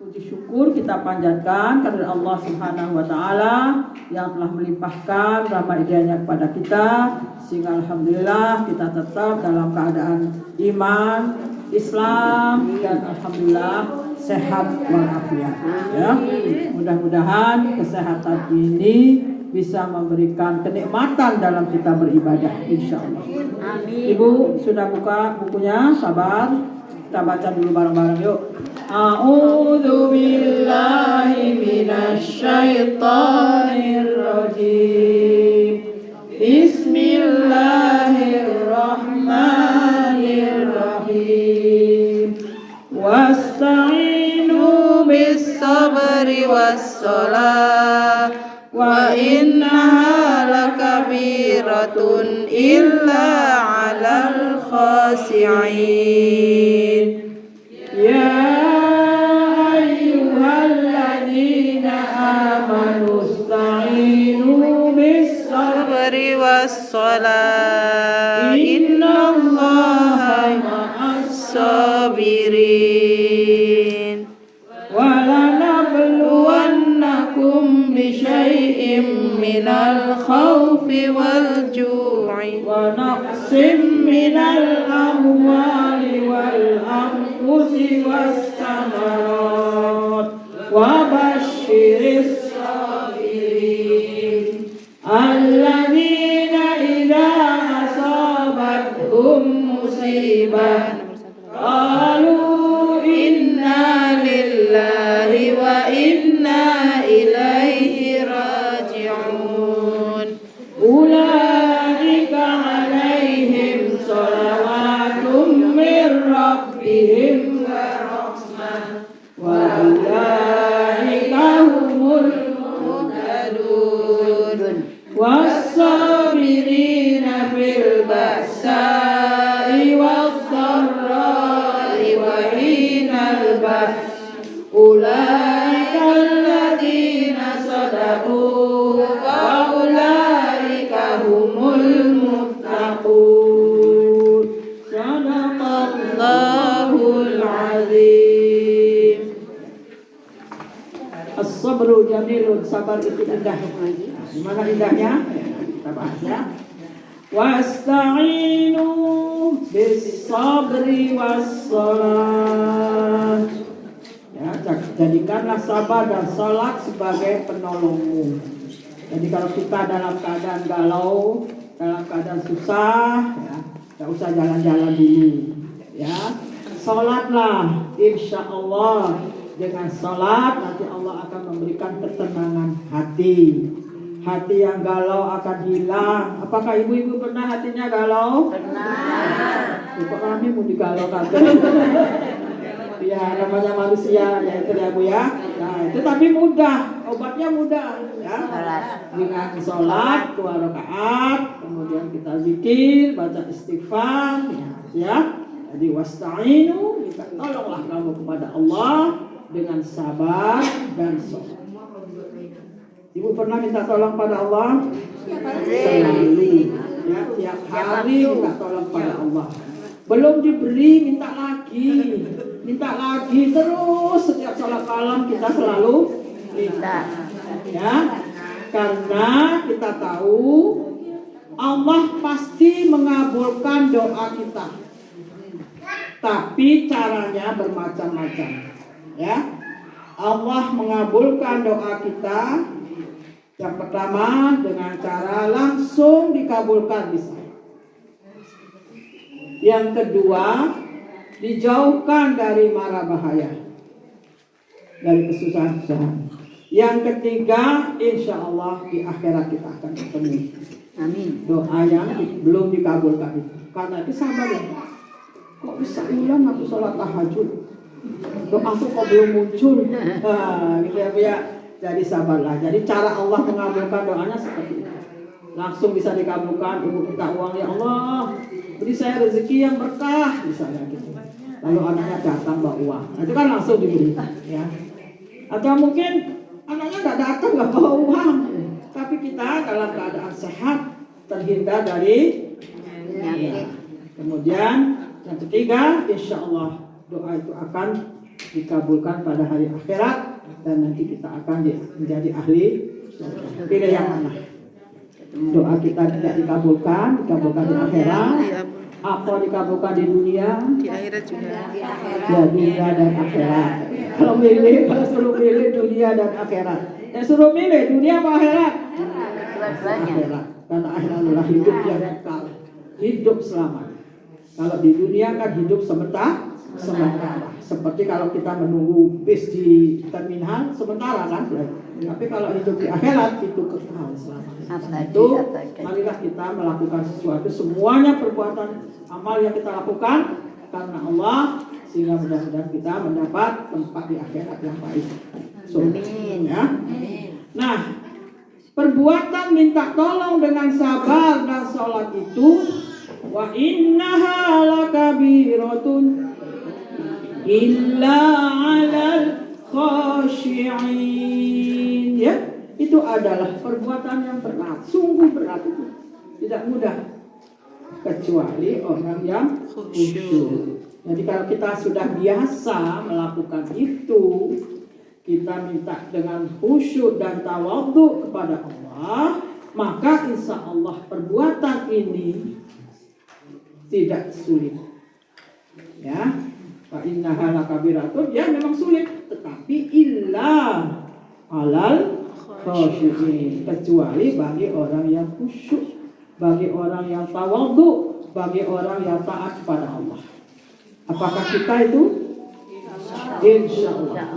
puji syukur kita panjatkan kepada Allah Subhanahu wa taala yang telah melimpahkan rahmat hidayahnya kepada kita sehingga alhamdulillah kita tetap dalam keadaan iman, Islam dan alhamdulillah sehat walafiat. Ya. Mudah-mudahan kesehatan ini bisa memberikan kenikmatan dalam kita beribadah insyaallah. Amin. Ibu sudah buka bukunya, sabar. Kita baca dulu bareng-bareng yuk. A'udzu billahi minasy syaithanir rajim. Bismillahirrahmanirrahim. Wasta'inu bis-sabri was-shalah wa innaha lakabiratun illa 'alal khashi'in. Ya ayyuhalladzina amanu ista'inu bis-sabri was-shalah innallaha ma'as-sabirin. Walanabluwannakum bisyai'im minal khawfi wal ju'i wa naqsim minal amwali wal anfusi was samarat wa basyiris sabirin alladzina idza asabathum musibah qalu inna lillahi wa inna ilaihi raji'un. Ulaika 'alaihim shalawatun mir rabbihim wa rahmah wa ulaika humul muhtadun. Was-sabirina fil ba'sa'i wad-dharra'i wa hinal ba's. Ulaika alladzina sadaqu wa ulaika humul muttaqun. Sadaqallahul azim. As-sabru jamilun, sabar itu indah. Gimana indahnya? Kita bahas ya. Wasta'inu bis-sabri was-shalah. Ya, jadikanlah sabar dan salat sebagai penolongmu. Jadi kalau kita dalam keadaan galau, dalam keadaan susah, ya, tidak usah jalan-jalan dulu. Ya, salatlah, insya Allah dengan salat nanti Allah akan memberikan ketenangan hati. Hati yang galau akan hilang. Apakah ibu-ibu pernah hatinya galau? Pernah. Kok kami mau digalau kan? Ya namanya manusia ya itu ya Bu ya. Nah itu tapi mudah, obatnya mudah ya. Dengan sholat 2 rakaat, kemudian kita zikir, baca istighfar ya. Jadi wasta'inu, minta tolonglah kamu kepada Allah dengan sabar dan sholat. Ibu pernah minta tolong pada Allah? Selalu ya, tiap hari minta tolong pada Allah. Belum diberi minta lagi. Minta lagi terus setiap sholat malam kita selalu minta ya, karena kita tahu Allah pasti mengabulkan doa kita, tapi caranya bermacam-macam ya. Allah mengabulkan doa kita yang pertama dengan cara langsung dikabulkan bisa. Yang kedua dijauhkan dari mara bahaya, dari kesusahan-kesusahan. Yang ketiga, insya Allah di akhirat kita akan ketemu. Amin. Doa yang belum dikabulkan itu. Karena itu sabar ya. Kok bisa ulang aku sholat tahajud? Doaku kok belum muncul? Nah, gitu ya Bu ya. Jadi sabarlah. Jadi cara Allah mengabulkan doanya seperti itu. Langsung bisa dikabulkan. Ibu minta uang, ya Allah, beri saya rezeki yang berkah, misalnya gitu. Lalu anaknya datang bawa uang, nah, itu kan langsung diberi ya. Atau mungkin anaknya nggak datang nggak bawa uang, tapi kita dalam keadaan sehat, terhindar dari ya. Kemudian yang ketiga, insya Allah doa itu akan dikabulkan pada hari akhirat, dan nanti kita akan menjadi ahli surga. Pilih yang mana? Doa kita tidak dikabulkan di akhirat, apa dikabulkan di dunia, Di akhirat juga. ya dunia dan akhirat. Kalau suruh milih dunia dan akhirat, suruh milih dunia apa akhirat? Akhirat. Karena akhirat adalah hidup yang kekal, hidup selamanya. Kalau di dunia kan hidup sementara. Seperti kalau kita menunggu bis di terminal sementara kan. Tapi kalau hidup di akhirat itu kekal selamanya. Itu marilah kita melakukan sesuatu, semuanya perbuatan amal yang kita lakukan karena Allah, sehingga mudah-mudahan kita mendapat tempat di akhirat yang baik. Ya. Nah, perbuatan minta tolong dengan sabar dan sholat itu, wa innaha lakabiratun illa 'alal khashi'in. Ya, itu adalah perbuatan yang berat, sungguh berat itu. Tidak mudah kecuali orang yang khusyuk. Jadi kalau kita sudah biasa melakukan itu, kita minta dengan khusyuk dan tawadhu kepada Allah, maka insya Allah perbuatan ini tidak sulit. Ya, wa innaha lakabiratun, ya memang sulit, tetapi illa alal khashi'in, kecuali bagi orang yang khusyuk, bagi orang yang tawadhu, bagi orang yang taat kepada Allah. Apakah kita itu? Insya Allah.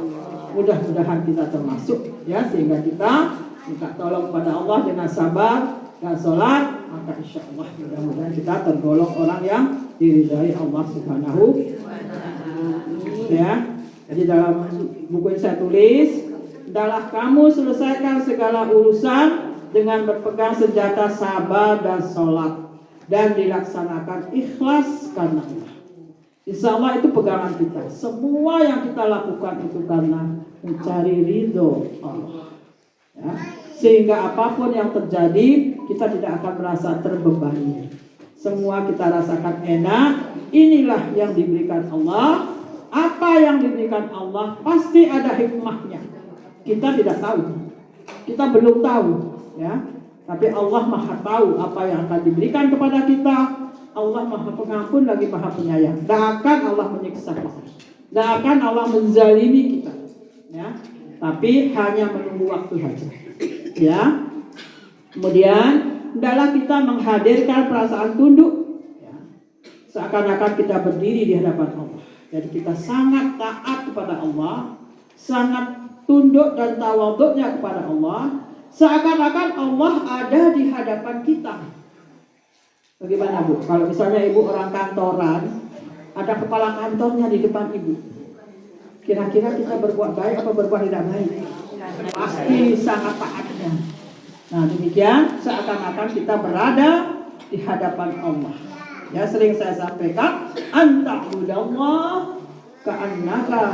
Mudah-mudahan kita termasuk, ya, sehingga kita minta tolong kepada Allah dengan sabar dan sholat, maka insya Allah mudah-mudahan kita tergolong orang yang diridhai Allah Subhanahu. Ya, jadi dalam buku yang saya tulis, adalah kamu selesaikan segala urusan dengan berpegang senjata sabar dan sholat, dan dilaksanakan ikhlas karena Allah. Insya Allah itu pegangan kita. Semua yang kita lakukan itu karena mencari ridho Allah. Ya. Sehingga apapun yang terjadi, kita tidak akan merasa terbebani. Semua kita rasakan enak. Inilah yang diberikan Allah. Apa yang diberikan Allah pasti ada hikmahnya. Kita tidak tahu. Kita belum tahu. Ya. Tapi Allah Maha tahu apa yang akan diberikan kepada kita. Allah Maha Pengampun lagi Maha Penyayang. Tidak akan Allah menyiksa kita. Tidak akan Allah menzalimi kita. Ya. Tapi hanya menunggu waktu saja. Ya. Kemudian hendaklah kita menghadirkan perasaan tunduk. Ya. Seakan-akan kita berdiri di hadapan Allah. Jadi kita sangat taat kepada Allah, sangat tunduk dan tawaduknya kepada Allah. Seakan-akan Allah ada di hadapan kita. Bagaimana Bu? Kalau misalnya Ibu orang kantoran, ada kepala kantornya di depan Ibu, kira-kira kita berbuat baik atau berbuat tidak baik? Pasti sangat taatnya. Nah demikian, seakan-akan kita berada di hadapan Allah. Ya, sering saya sampaikan, anta'budallah ka'annaka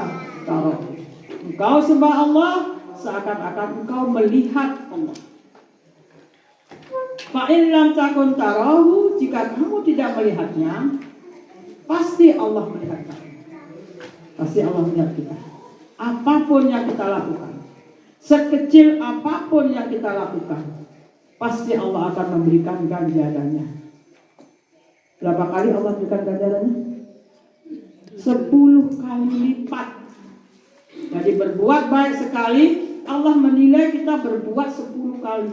tarahu. Engkau sembah Allah seakan-akan engkau melihat Allah. Fa'in lam takun tarahu, jika kamu tidak melihatnya, pasti Allah melihat kamu. Pasti Allah melihat kita. Apapun yang kita lakukan, sekecil apapun yang kita lakukan, pasti Allah akan memberikan ganjarannya. Berapa kali Allah berikan ganjarannya? 10 kali lipat. Jadi berbuat baik sekali, Allah menilai kita berbuat 10 kali.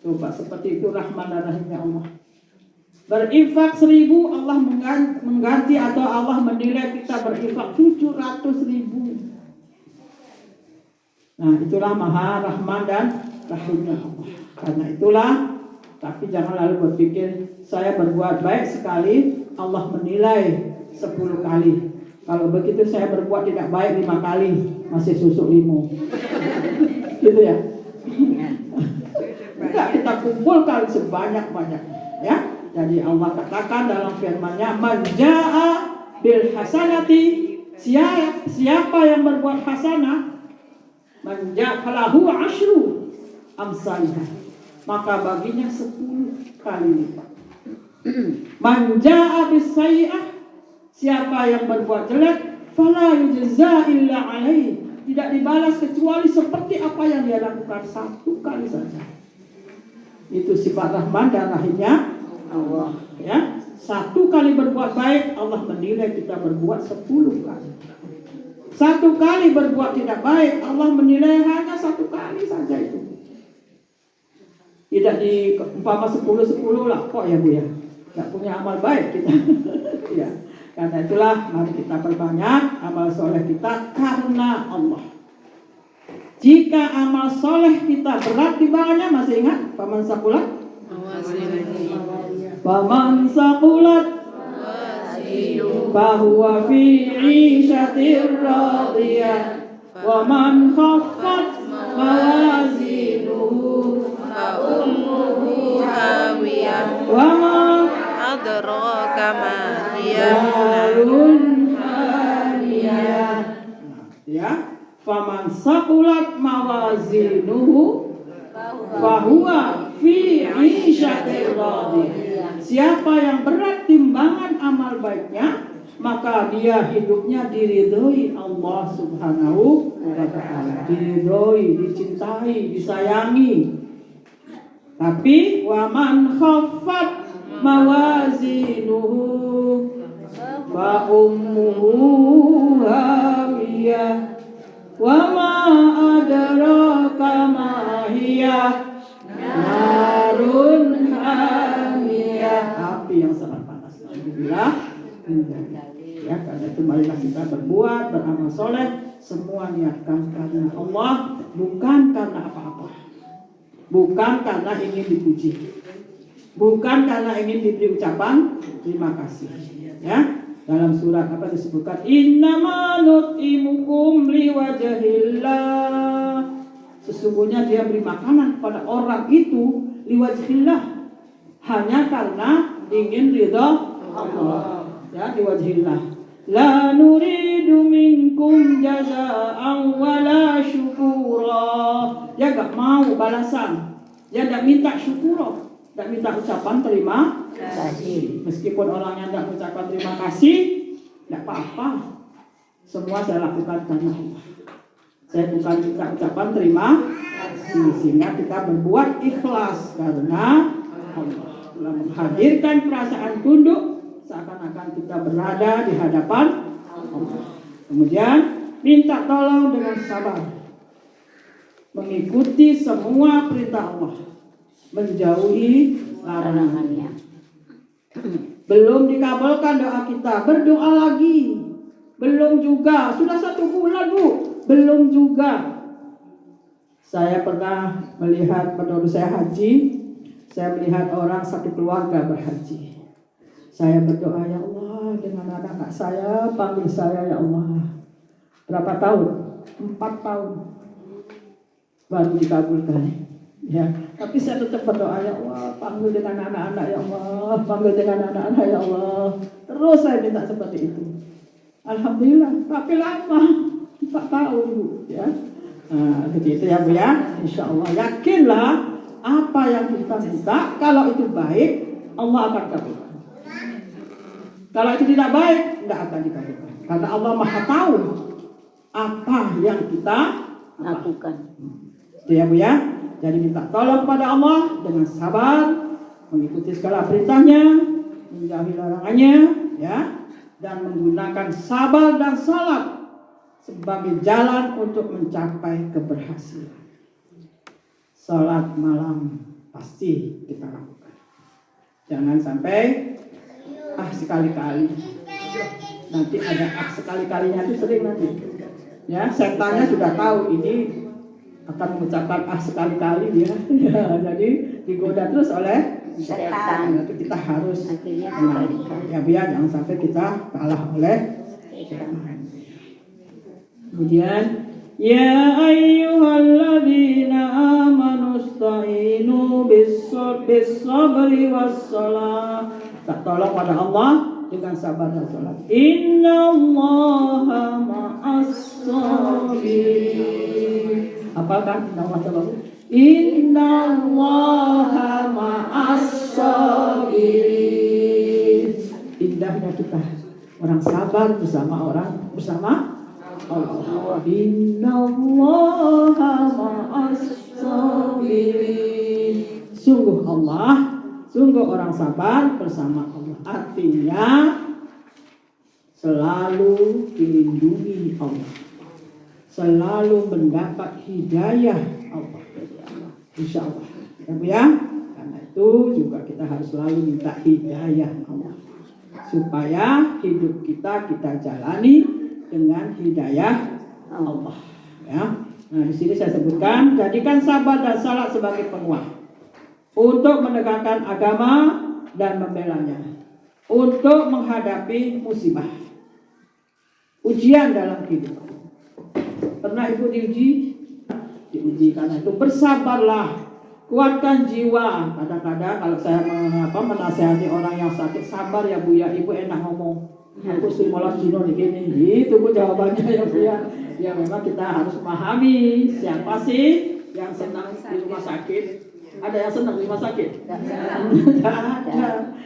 Coba seperti itu rahman dan rahimnya Allah. Berinfak 1000, Allah mengganti atau Allah menilai kita berinfak 700.000. Nah itulah maha rahman dan rahimnya Allah. Karena itulah, tapi jangan lalu berpikir saya berbuat baik sekali, Allah menilai 10 kali. Kalau begitu saya berbuat tidak baik 5 kali, masih susuk limu. Gitu ya. Enggak, kita kumpulkan sebanyak-banyaknya, ya. Jadi Allah katakan dalam firman-Nya, man jaa bil hasanati, siapa yang berbuat hasanah, man jaa falahu asyru amsalha, maka baginya 10 kali lipat. Man jaa bis sayyi'ah, siapa yang berbuat jelek, Fala yujza illa alaihi. Tidak dibalas kecuali seperti apa yang dia lakukan, satu kali saja. Itu sifat Rahman dan Rahimnya Allah, ya. Satu kali berbuat baik, Allah menilai kita berbuat 10 kali. Satu kali berbuat tidak baik, Allah menilai hanya 1 kali saja itu. Tidak di umpama 10 lah, kok ya Bu ya? Tidak punya amal baik kita. Ya. Karena itulah mari kita perbanyak amal soleh kita karena Allah. Jika amal soleh kita berat timbangannya, masih ingat? Faman saqulat fahuwa fi 'ishatir radiyah wa man khaffat mawazinuhu fa ummuhu hawiyah wa ma adraka ma hiya narun hamiyah. Ya, faman saqulat mawazinuhu fahuwa fi 'ishatir radiyah. Siapa yang berat timbangan amal baiknya, maka dia hidupnya diridhoi Allah Subhanahu wa ta'ala. Diridhoi, dicintai, disayangi. Tapi wa man khaffat mawazinuhu fa ummuhu hawiyah wa ma adraka ma hiya narun hamiyah. Api yang sangat panas. Alhamdulillah. Ya, karena itu marilah kita berbuat, beramal soleh, semua niatkan karena Allah, bukan karena apa-apa. Bukan karena ingin dipuji. Bukan karena ingin diberi ucapan terima kasih. Ya, dalam surat apa disebutkan? Innama nut'imukum liwajhillah. Sesungguhnya dia beri makanan kepada orang itu liwajhillah, hanya karena ingin ridha Allah. Ya, liwajhillah. La nuridu minkum jazaa'an wala syukura. Dia gak mau balasan. Dia gak minta syukura, gak minta ucapan terima kasih. Meskipun orangnya gak ucapan terima kasih, gak apa-apa. Semua saya lakukan karena Allah. Saya bukan minta ucapan terima kasih, sehingga kita berbuat ikhlas karena Allah. Telah menghadirkan perasaan tunduk, seakan-akan kita berada di hadapan Allah. Kemudian minta tolong dengan sabar, mengikuti semua perintah Allah, menjauhi larangannya. Belum dikabulkan doa kita, berdoa lagi. Belum juga, sudah 1 bulan Bu, belum juga. Saya pernah melihat, pada waktu saya haji, saya melihat orang satu keluarga berhaji. Saya berdoa, ya Allah, dengan anak-anak saya, panggil saya ya Allah. Berapa tahun? 4 tahun baru dikabulkan. Ya, tapi saya tetap berdoa, ya Allah, panggil dengan anak-anak ya Allah, panggil dengan anak-anak ya Allah. Terus saya minta seperti itu. Alhamdulillah, tapi lama, 4 tahun Bu. Ya, nah, begitu ya Bu ya. Insya Allah yakinlah apa yang kita minta, kalau itu baik, Allah akan kabulkan. Kalau itu tidak baik, tidak akan dikabulkan. Karena Allah Maha tahu apa yang kita lakukan. Itu ya Bu ya. Jadi minta tolong kepada Allah dengan sabar, mengikuti segala perintahnya, menjauhi larangannya, ya, dan menggunakan sabar dan salat sebagai jalan untuk mencapai keberhasilan. Salat malam pasti kita lakukan. Jangan sampai sekali-kali. Nanti ada sekali-kalinya itu sering nanti. Ya, setannya sudah tahu ini akan mengucapkan sekali-kali dia. Ya, jadi digoda terus oleh setan. Nanti kita harus ya biar jangan sampai kita kalah oleh setan. Kemudian ya ayyuhalladzina amanu ista'inu bis-sabri was-shalah. Tolong pada Allah dengan sabar dan salat. Innallaha ma'as-sabirin. Apakah innallaha ma'as-sabirin. Indahnya kita Orang sabar bersama Allah. Innallaha ma'as sabirin. Sungguh orang sabar bersama Allah. Artinya selalu dilindungi Allah, selalu mendapat hidayah Allah. Insya Allah. Ya, karena itu juga kita harus selalu minta hidayah Allah, supaya hidup kita jalani dengan hidayah Allah. Ya. Nah, di sini saya sebutkan, jadikan sabar dan salat sebagai penguat untuk menegakkan agama dan membelanya, untuk menghadapi musibah, ujian dalam kehidupan. Pernah ibu diuji karena itu bersabarlah, kuatkan jiwa. Kadang-kadang kalau saya menasihati orang yang sakit, sabar ya Bu ya, ibu enak ngomong. Aku stimulas Cino nih gini, itu Bu jawabannya ya Bu ya. Ya memang kita harus memahami siapa sih yang senang di rumah sakit. Ada yang senang di rumah sakit? Tidak ada.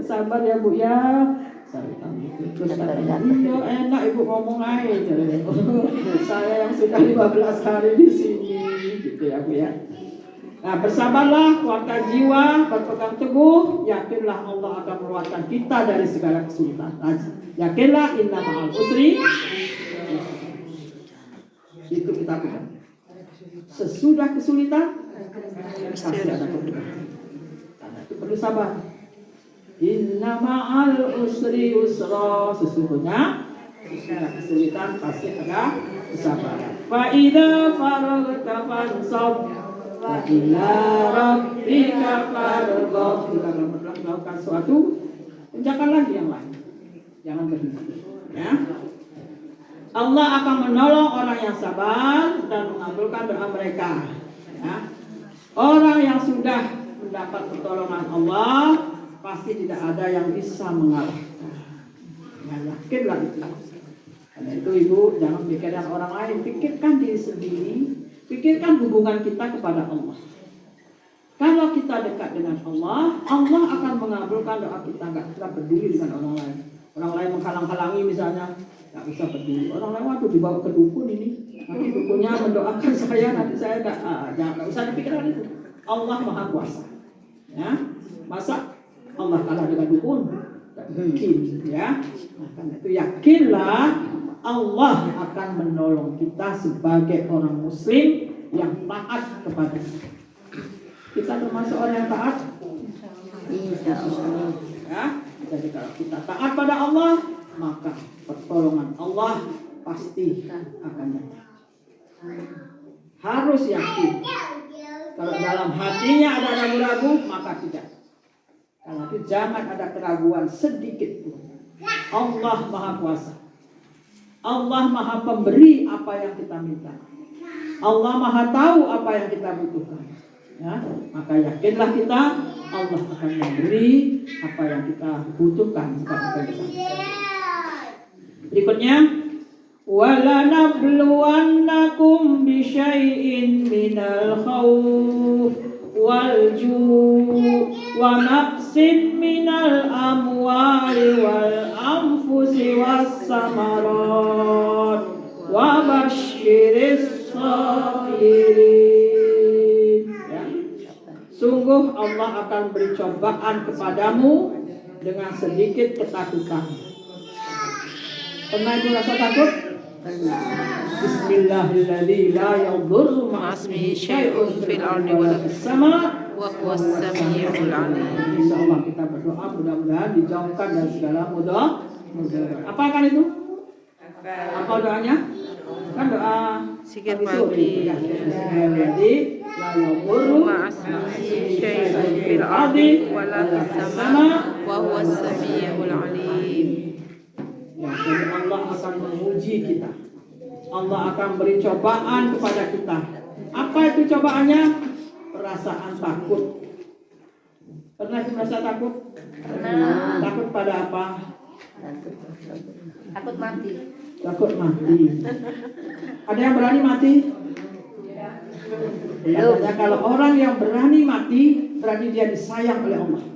Sabar ya Bu ya. Terus iya enak ibu ngomong aja. Saya yang sudah 15 hari di sini, gitu ya Bu ya. Nah, bersabarlah, kuatkan jiwa, berpegang teguh, yakinlah Allah akan mengeluarkan kita dari segala kesulitan. Yakinlah inna ma'al usri. Itu kita pegang. Sesudah kesulitan pasti ada kemudahan. Karena itu perlu sabar. Inna ma'al usri usra. Sesungguhnya sesudah kesulitan pasti ada kesabaran. Fa idza faragta fansab wa ila rabbika farghab. Kita melakukan sesuatu, kerjakan lagi yang lain. Jangan berhenti. Ya. Allah akan menolong orang yang sabar dan mengabulkan doa mereka. Ya. Orang yang sudah mendapat pertolongan Allah pasti tidak ada yang bisa mengalahkan. Ya, yakinlah itu. Karena itu ibu jangan pikirkan orang lain, pikirkan diri sendiri, pikirkan hubungan kita kepada Allah. Kalau kita dekat dengan Allah, Allah akan mengabulkan doa kita. Nggak kita peduli dengan orang lain. Orang lain menghalang-halangi misalnya, nggak bisa peduli. Orang lain waktu dibawa ke dukun ini, nanti dukunnya mendoakan saya, nanti saya nggak usah dipikirkan itu. Allah Maha Kuasa. Ya, masa Allah kalah dengan dukun? Tidak mungkin, ya. Nah, karena itu yakinlah Allah akan menolong kita sebagai orang Muslim yang taat kepada Dia. Kita termasuk orang yang taat. Insya Allah. Ya, jadi kalau kita taat pada Allah, maka pertolongan Allah pasti akan datang. Harus yakin. Kalau dalam hatinya ada ragu-ragu, maka tidak. Kalau itu jangan ada keraguan sedikit pun. Allah Maha Kuasa. Allah Maha Pemberi apa yang kita minta. Allah Maha Tahu apa yang kita butuhkan. Ya, maka yakinlah kita Allah akan memberi apa yang kita butuhkan, bukan apa yang kita butuhkan. Berikutnya, walanabluwannakum bisyai'in minal khawf wal ju' wa naqsin minal amwali wal anfusi was samarat wa basyiris sabirin. Sungguh Allah akan beri cobaan kepadamu dengan sedikit ketakutan. Pernah itu rasa takut? Bismillahirrahmanirrahim. La yadurru ma'asmihi syai'un fil ardi wa fis sama' wa huwas sami'ul 'alim. Insyaallah kita berdoa mudah-mudahan dijauhkan dari segala mudarat. Apa kan itu? Apa doanya? Kan doa sikir pagi. Jadi la yadurru ma'asmihi syai'un fil ardi wa la fis sama' wa huwas sami'ul 'alim. Ya, jadi Allah akan menguji kita. Allah akan beri cobaan kepada kita. Apa itu cobaannya? Perasaan takut. Pernah merasa takut? Pernah. Takut pada apa? Takut mati. Takut mati. Ada yang berani mati? Katanya kalau orang yang berani mati, berarti dia disayang oleh Allah.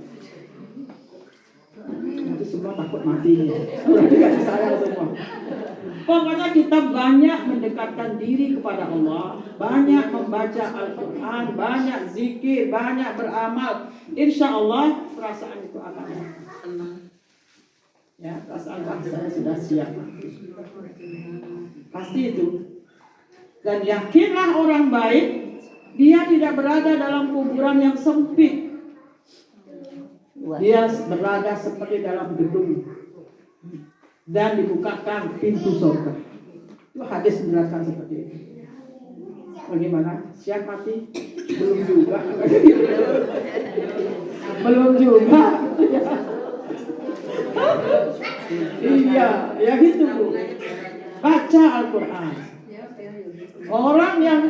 Itu semua takut mati. Udah dikasih sayang semua. Pokoknya kita banyak mendekatkan diri kepada Allah, banyak membaca Al-Quran, banyak zikir, banyak beramal. Insya Allah perasaan itu akan tenang. Ya, perasaan saya sudah siap. Pasti itu. Dan yakinlah orang baik, dia tidak berada dalam kuburan yang sempit. Dia berada seperti dalam gedung dan dibukakan pintu surga. Itu hadis menjelaskan seperti itu. Bagaimana? Siap mati? Belum juga. Belum juga. Iya, ya gitu Bu. Baca Al-Quran. Orang yang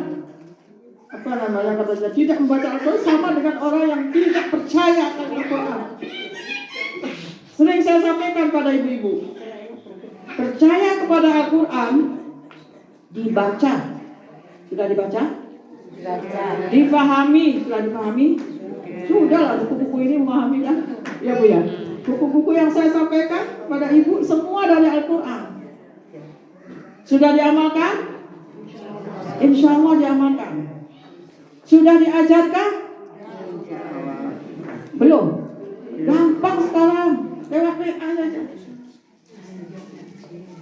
katanya tidak membaca Al-Quran sama dengan orang yang tidak percaya akan Al-Quran. Sering saya sampaikan pada ibu-ibu, percaya kepada Al-Quran dibaca. Sudah dibaca? Difahami. Sudah difahami? Sudahlah, buku-buku ini memahami kan? Ya Bu ya. Buku-buku yang saya sampaikan pada ibu semua dari Al-Quran. Sudah diamalkan? Insya Allah diamalkan. Sudah diajarkan? Belum. Gampang sekarang. Lewat WA saja.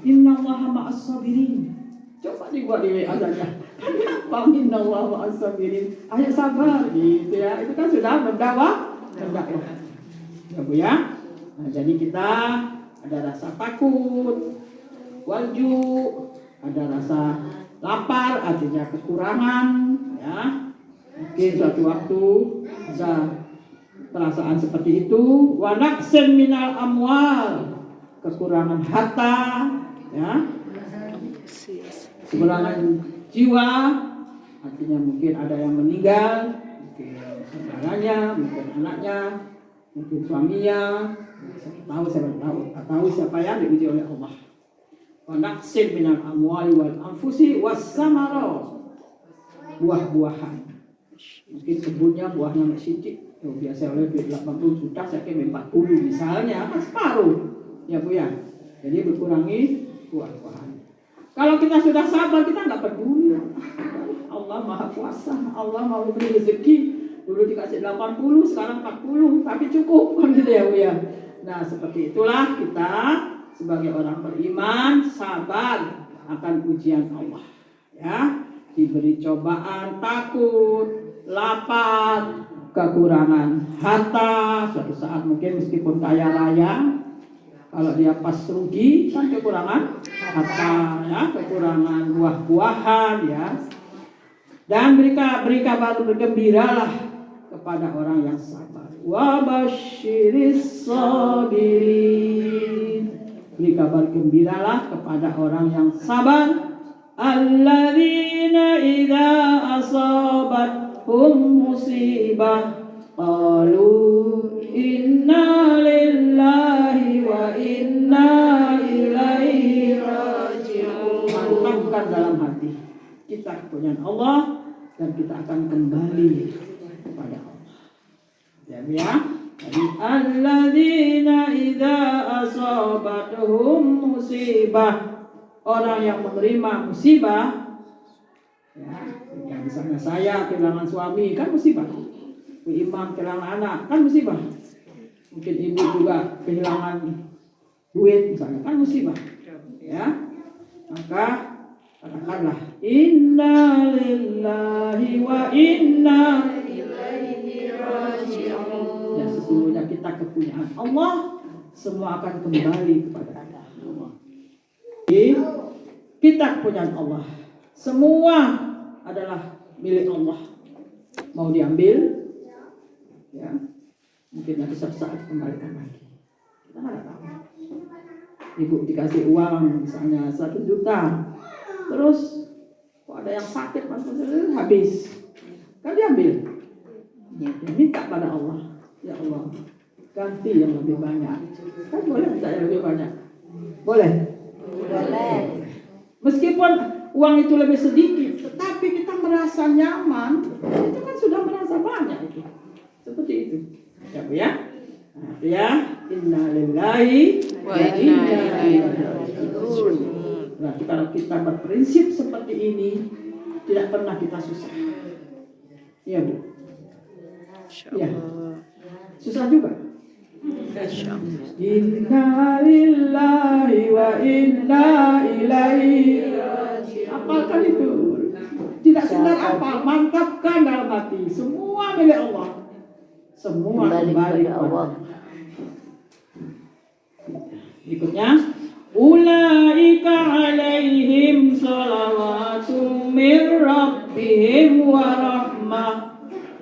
Innallaha ma'as sabirin. Coba dibuat di WA saja. Kan gampang. Innallaha ma'as sabirin. Ayo sabar gitu ya. Itu kan sudah mendakwah. Ya Bu ya. Nah, jadi kita ada rasa takut, walju, ada rasa lapar, artinya kekurangan, ya. Mungkin suatu waktu ada perasaan seperti itu. Wa naqsin minal amwal, kekurangan harta, ya. Kekurangan jiwa, artinya mungkin ada yang meninggal, mungkin saudaranya, mungkin anaknya, mungkin suaminya. Saya tahu siapa yang diuji oleh Allah. Wa naqsin minal amwali wal anfusi was samarat, buah-buahan. Mungkin kebunnya buahnya sedikit. Biasa oleh 80 juta, saya kira 40 misalnya, kan separuh. Ya Bu ya. Jadi berkurangi buah-buahan. Kalau kita sudah sabar, kita nggak peduli. Allah Maha Kuasa, Allah mau beri rezeki. Dulu dikasih 80, sekarang 40, tapi cukup kan gitu ya Bu ya. Nah, seperti itulah kita sebagai orang beriman sabar akan ujian Allah. Ya, diberi cobaan, takut, lapar, kekurangan harta, suatu saat mungkin meskipun kaya raya, kalau dia pas rugi kan kekurangan harta, ya, kekurangan buah-buahan, ya. Dan beri kabar bergembiralah kepada orang yang sabar. Wa basyiris sabirin. Beri kabar gembiralah kepada orang yang sabar. Alladzina idza asabathum musibah qalu inna lillahi wa inna ilaihi raji'un. Mantapkan dalam hati, kita punya Allah dan kita akan kembali kepada Allah. Ya, jadi alladzina idza asabathum musibah, orang yang menerima musibah, ya misalnya saya kehilangan suami kan musibah, Bu Imam kehilangan anak kan musibah, mungkin ibu juga kehilangan duit misalnya kan musibah, ya. Maka katakanlah inna lillahi wa inna ilaihi raji'un. Ya, sesungguhnya kita kepunyaan Allah, semua akan kembali kepada Allah. Kita kepunyaan Allah, semua adalah milik Allah. Mau diambil, ya, mungkin nanti suatu saat kembalikan lagi. Kita nggak tahu. Ibu dikasih uang misalnya 1 juta, terus kok ada yang sakit habis, kan diambil. Ya, minta pada Allah, ya Allah ganti yang lebih banyak. Kan boleh minta yang lebih banyak? Boleh? Boleh. Meskipun uang itu lebih sedikit, tetapi kita merasa nyaman, itu kan sudah merasa banyak itu. Seperti itu. Ya Bu ya? Nah, itu ya. Inna lillahi Wa inna ilaihi raji'un. Berarti kalau kita berprinsip seperti ini, tidak pernah kita susah. Iya Bu. Ya. Insyaallah. Susah juga. Insyaallah. Inna lillahi wa inna ilaihi raji'un. Apalkan itu. Tidak sekedar apa, mantapkan dalam hati. Semua milik Allah. Semua kembali kepada Allah. Berikutnya, ulaika alaihim salawatu mir rabbihim wa rahmah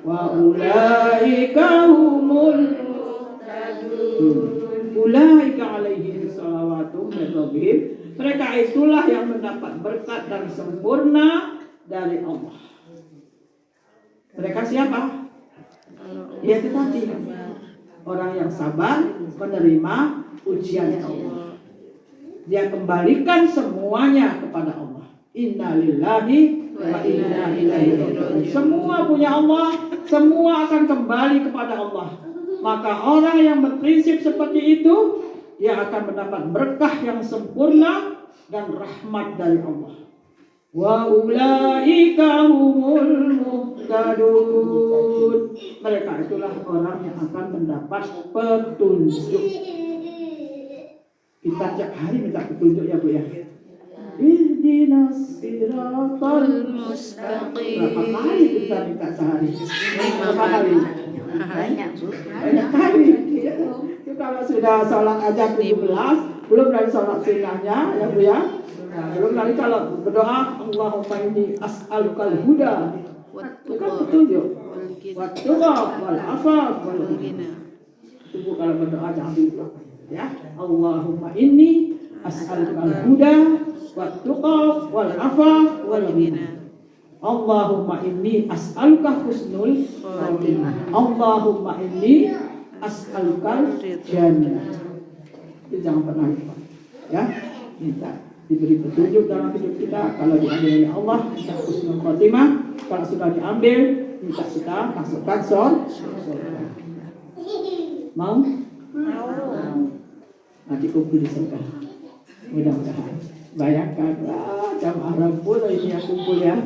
wa ulaika humul muhtadun. Ulaika alaihim salawatu mir rabbihim. Mereka itulah yang mendapat berkat dan sempurna dari Allah. Mereka siapa? Ya itu tadi, orang yang sabar menerima ujian Allah. Dia kembalikan semuanya kepada Allah. Inna lillahi wa inna ilaihi raji'un. Semua punya Allah, semua akan kembali kepada Allah. Maka orang yang berprinsip seperti itu, dia akan mendapat berkah yang sempurna dan rahmat dari Allah. Wa ulaika humul muhtadun. Mereka itulah orang yang akan mendapat petunjuk. Kita tiap hari minta petunjuk ya Bu ya. Ihdinas siratal mustaqim. Berapa kali kita minta sehari? Berapa kali? Banyak Bu. Banyak kali. Itu kalau sudah sholat aja 17, belum dari sholat sunnahnya ya Bu ya. Belum lagi kalau berdoa Allahumma inni as'alukal huda. Itu kan petunjuk. Wattuqa wal afaf wal ghina. Itu kalau berdoa jangan lupa ya. Allahumma inni as'alukal huda wattuqa wal afaf wal ghina. Allahumma inni as'aluka husnul khatimah. Allahumma inni as'alukal jannah. Itu jangan pernah lupa ya. Minta diberi petunjuk dalam hidup kita. Kalau diambil oleh Allah, minta husnul khatimah. Kalau sudah diambil, minta kita masukkan surga. Mau? Nanti kumpul di surga. Mudah-mudahan. Bayangkan, jamaah rabbul ini yang kumpul ya.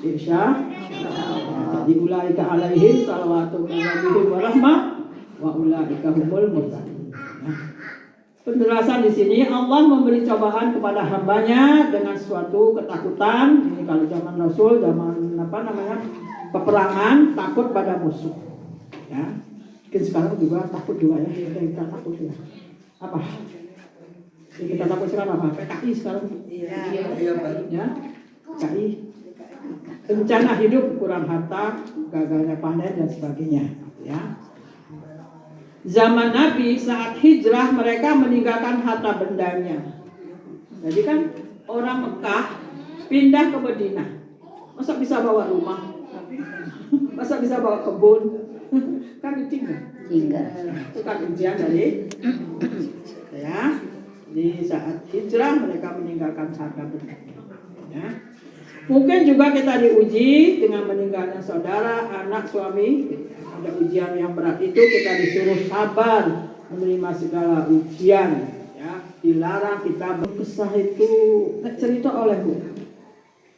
Insya Allah. Jadi ulaika alaihim salawatu min rabbihim wa rahmah wa ulaika humul muhtadun. Penjelasan di sini Allah memberi cobaan kepada hambanya dengan suatu ketakutan. Ini kalau zaman Rasul, zaman peperangan, takut pada musuh. Ya, mungkin sekarang juga takut juga ya. Kita takut ya. Apa? Yang kita takut sekarang apa? PKI sekarang. Ya, PKI. Bencana hidup, kurang harta, gagalnya panen dan sebagainya. Ya. Zaman Nabi saat hijrah mereka meninggalkan harta bendanya. Jadi kan orang Mekah pindah ke Madinah. Masa bisa bawa rumah? Masa bisa bawa kebun? Kan ditinggal. Itu kan ujian dari ya. Di saat hijrah mereka meninggalkan harta bendanya. Ya. Mungkin juga kita diuji dengan meninggalnya saudara, anak, suami. Ada ujian yang berat itu kita disuruh sabar menerima segala ujian. Ya, dilarang kita berkesah itu. Cerita oleh Bu.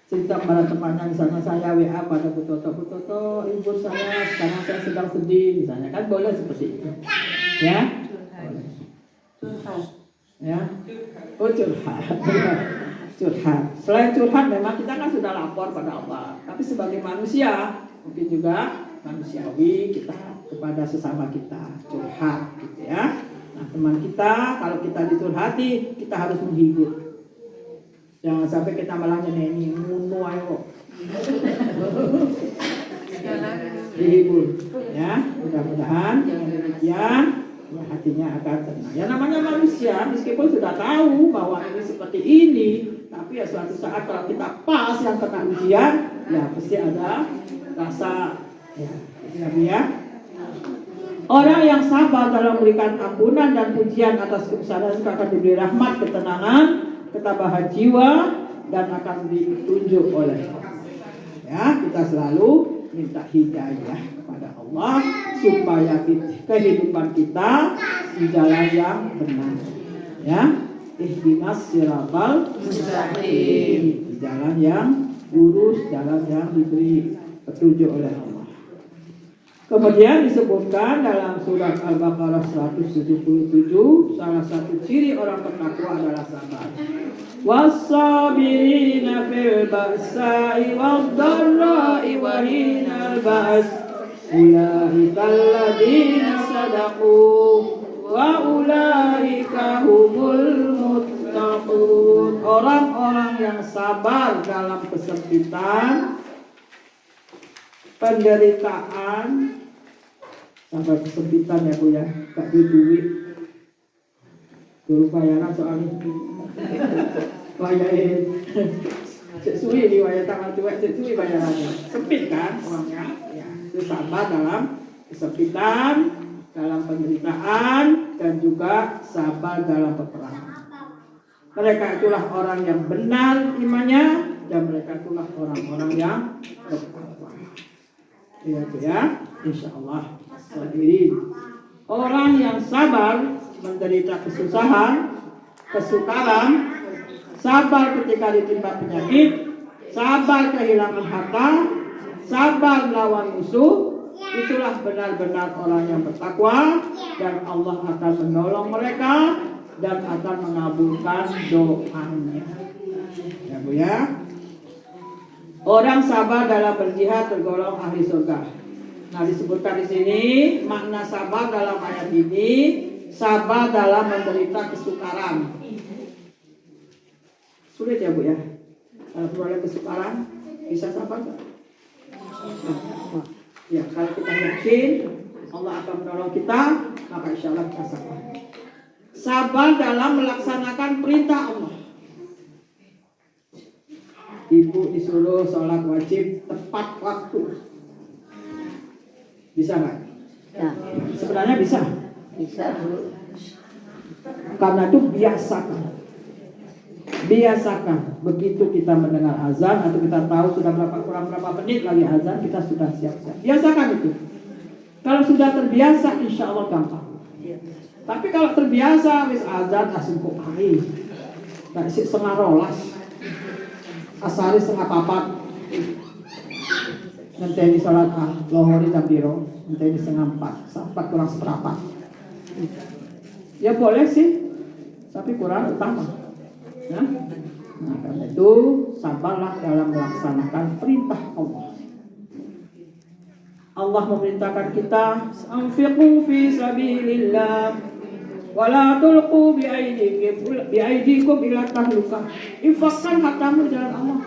Cerita pada temannya misalnya saya WA pada Bu Toto, ibu saya sekarang saya sedang sedih misalnya, kan boleh seperti itu. Ya. Ya. Oh curhat. Selain curhat memang kita kan sudah lapor pada Allah. Tapi sebagai manusia mungkin juga manusiawi kita kepada sesama kita curhat gitu ya. Nah, teman kita kalau kita dicurhati kita harus menghibur. Jangan sampai kita malah nyeneni ngono ayo. Dihibur ya. Mudah-mudahan dengan demikian ya, hatinya akan tenang. Ya namanya manusia meskipun sudah tahu bahwa ini seperti ini, tapi ya suatu saat kalau kita pas yang kena ujian, ya pasti ada rasa ya. Orang yang sabar dalam memberikan ampunan dan pujian atas kebesaran itu akan diberi rahmat, ketenangan, ketabahan jiwa dan akan ditunjuk oleh Allah. Ya, kita selalu minta hidayah kepada Allah supaya kehidupan kita di jalan yang benar. Ya, ihdinas siratal mustaqim, di jalan yang lurus, jalan yang diberi petunjuk oleh Allah. Kemudian disebutkan dalam surat Al-Baqarah 177, salah satu ciri orang bertakwa adalah sabar. Was-sabirina fil ba'sa'i wad-dharra'i wa hinal ba's. Ulaika alladziina sadaqu wa ulaika humul muttaqun. Orang-orang yang sabar dalam kesempitan, penderitaan, sampai kesempitan ya Bu ya, gak duit, turun bayaran soalnya, bayarin, sesuai di wayar tanggal tua, sesuai bayarannya, sempit kan orangnya, ya, itu sabar dalam kesempitan, dalam penderitaan, dan juga sabar dalam peperangan. Mereka itulah orang yang benar imannya, dan mereka itulah orang-orang yang bertakwa. Ya, ya, insya Allah. Sabirin. Orang yang sabar menderita kesusahan, kesukaran, sabar ketika ditimpa penyakit, sabar kehilangan harta, sabar lawan musuh, itulah benar-benar orang yang bertakwa, dan Allah akan menolong mereka dan akan mengabulkan doanya. Ya Bu ya. Orang sabar dalam berjihad tergolong ahli surga. Nah, disebutkan di sini makna sabar dalam ayat ini, sabar dalam menderita kesukaran. Sulit ya Bu ya? Kalau beroleh kesukaran, bisa sabar nggak? Ya, kalau kita yakin Allah akan menolong kita, maka insya Allah kita sabar. Sabar dalam melaksanakan perintah Allah. Ibu disuruh sholat wajib tepat waktu. Bisa nggak? Ya. Sebenarnya bisa. Bisa Bu. Karena itu biasakan. Biasakan. Begitu kita mendengar azan atau kita tahu sudah kurang berapa menit lagi azan, kita sudah siap-siap. Biasakan itu. Kalau sudah terbiasa, insya Allah gampang. Tapi kalau terbiasa, wis azan asin kok hari, tak isi setengah rolas, asari setengah papat. Nanti ini sholat lohori jam biro, nanti ini setengah 4 kurang seperempat. Ya boleh sih, tapi kurang utama. Ya? Nah, karena itu sabarlah dalam melaksanakan perintah Allah. Allah memerintahkan kita, anfiqu fi sabilillah, wala tulqu biaidikum ila tahlukah. Infakkan hartamu di jalan Allah.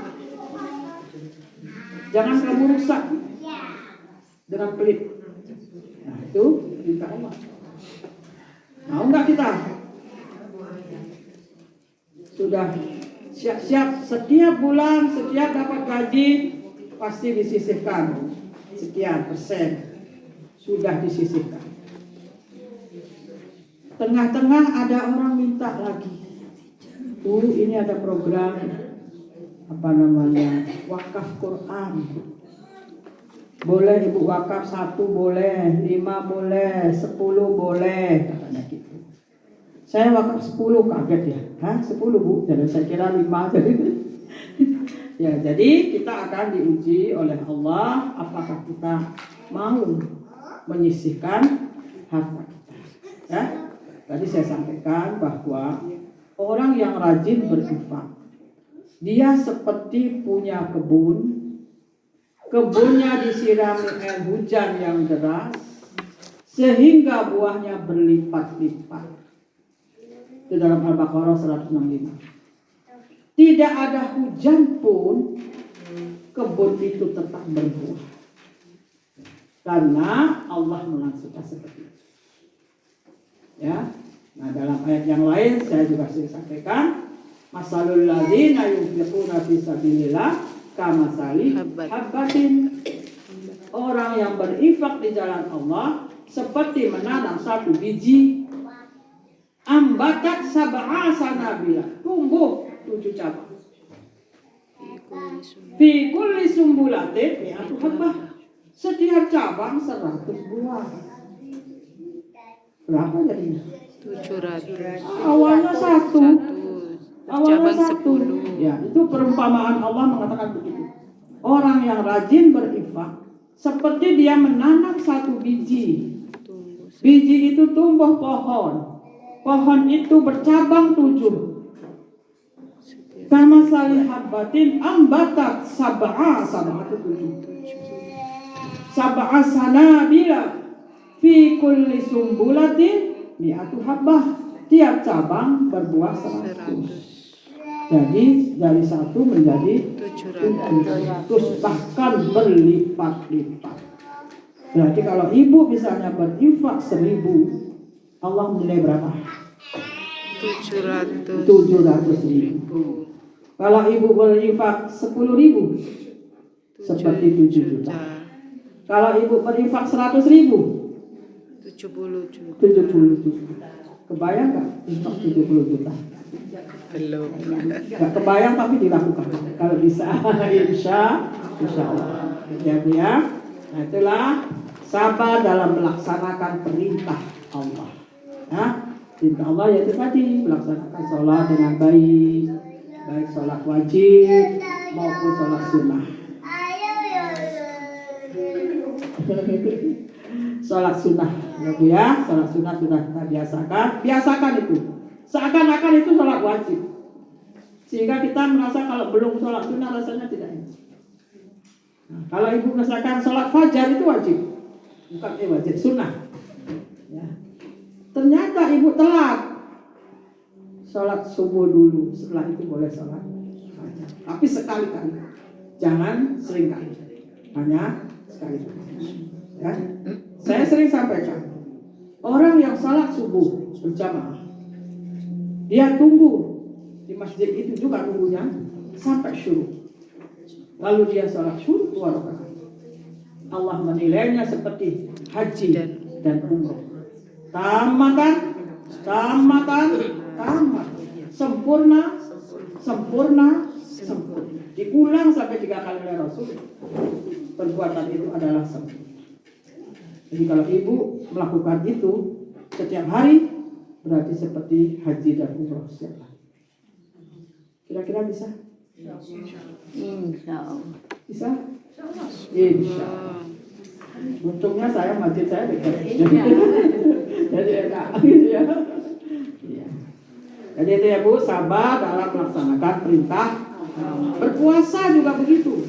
Jangan kamu rusak dengan pelit. Nah, itu perintah Allah. Mau nggak kita? Sudah siap-siap setiap bulan, setiap dapat gaji pasti disisihkan sekian persen, sudah disisihkan. Tengah-tengah ada orang minta lagi. Ini ada program wakaf Quran. Boleh ibu wakaf 1 boleh, 5 boleh, 10 boleh, katanya gitu. Saya wakaf 10, kaget ya. Hah, 10 Bu? Jadi saya kira 5 jadi. Ya, jadi kita akan diuji oleh Allah apakah kita mau menyisihkan harta kita. Ya. Tadi saya sampaikan bahwa orang yang rajin berinfak, dia seperti punya kebun, kebunnya disirami air hujan yang deras, sehingga buahnya berlipat-lipat. Itu dalam Al-Baqarah 165. Tidak ada hujan pun, kebun itu tetap berbuah. Karena Allah melangsungkan seperti itu. Ya. Nah, dalam ayat yang lain saya juga sudah sampaikan, masalul ladzina yunfiquna fi sabilillah kamasali habbatin. Orang yang berinfak di jalan Allah seperti menanam satu biji, ambatat sab'a sanabila, tumbuh 7 cabang. Fi kulli sumbulatin mi'atu habbah. Setiap cabang 100 buah. Berapa jadinya? 700. Awalnya satu. Awalnya Cabang satu. 10. Ya, itu perumpamaan Allah mengatakan begitu. Orang yang rajin berinfak seperti dia menanam satu biji. Biji itu tumbuh pohon. Pohon itu bercabang 7. Kama salihabbatin ambatat sab'a itu 7. Sab'a sanabila fi kulli sumbulatin mi'atu habbah. Tiap cabang berbuah 100. Jadi dari 1 menjadi 700, bahkan berlipat-lipat. Berarti kalau ibu misalnya berinfak 1000, Allah menilai berapa? 700.000. Kalau ibu berinfak 10.000, seperti 7 juta. Kalau ibu berinfak 100.000, 70 juta. 70 juta. Kebayang nggak infak 70 juta? Belum. Nggak kebayang tapi dilakukan. Kalau bisa, insya Allah. Ya Bu ya. Nah itulah sabar dalam melaksanakan perintah Allah. Ya, perintah Allah yaitu tadi melaksanakan sholat dengan baik, baik sholat wajib maupun sholat sunnah. Sholat sunnah, ya Bu ya. Sholat sunnah sudah kita biasakan itu. Seakan-akan itu sholat wajib, sehingga kita merasa kalau belum sholat sunnah rasanya tidak enak. Nah, kalau ibu merasakan sholat fajar itu wajib, bukan wajib sunnah. Ya. Ternyata ibu telat sholat subuh dulu, setelah itu boleh sholat fajar. Tapi sekali-kali, jangan sering kali, hanya sekali-kali. Ya. Saya sering sampaikan, orang yang sholat subuh berjamaah, dia tunggu di masjid itu juga tunggunya sampai syuruk. Lalu dia sholat syuruk 2 rakaat. Allah menilainya seperti haji dan umroh. Tamat. Sempurna. Diulang sampai 3 kali oleh Rasul. Perbuatan itu adalah sempurna. Jadi kalau ibu melakukan itu setiap hari, berarti seperti haji dan umroh setiap hari. Kira-kira bisa? Insya Allah. Bisa? Insya Allah. Untungnya masjid saya dekat. Jadi enak gitu ya. Iya. Jadi itu ya Bu, sabar dalam melaksanakan perintah. Berpuasa juga begitu.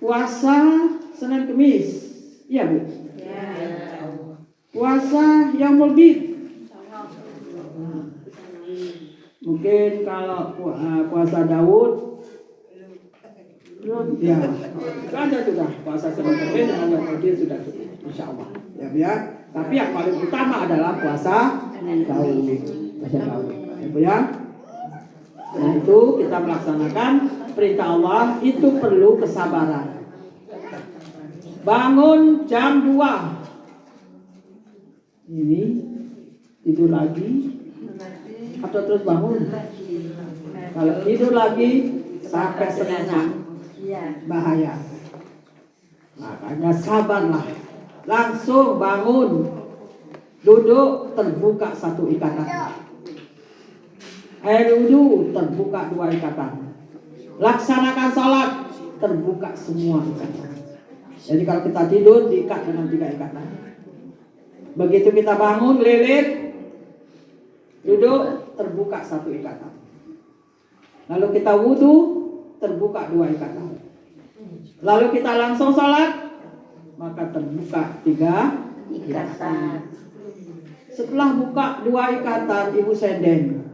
Puasa Senin Kemis. Iya Bu. Puasa yang Bid. Mungkin kalau puasa Daud belum ya. Ada sudah puasa Senin Kemis dan yang Bid sudah cukup, insya Allah. Ya Bu ya. Tapi yang paling utama adalah puasa Daud. Ya Bu ya. Nah itu kita melaksanakan perintah Allah itu perlu kesabaran. Bangun jam 2. Ini tidur lagi atau terus bangun? Kalau tidur lagi sampai setengah, bahaya. Makanya sabarlah. Langsung bangun, duduk, terbuka 1 ikatan. Air wudhu, terbuka 2 ikatan. Laksanakan sholat, terbuka semua ikatan. Jadi kalau kita tidur diikat dengan 3 ikatan. Begitu kita bangun, lilit, duduk, terbuka 1 ikatan. Lalu kita wudhu, terbuka 2 ikatan. Lalu kita langsung sholat, maka terbuka 3 ikatan. Setelah buka 2 ikatan, ibu senden.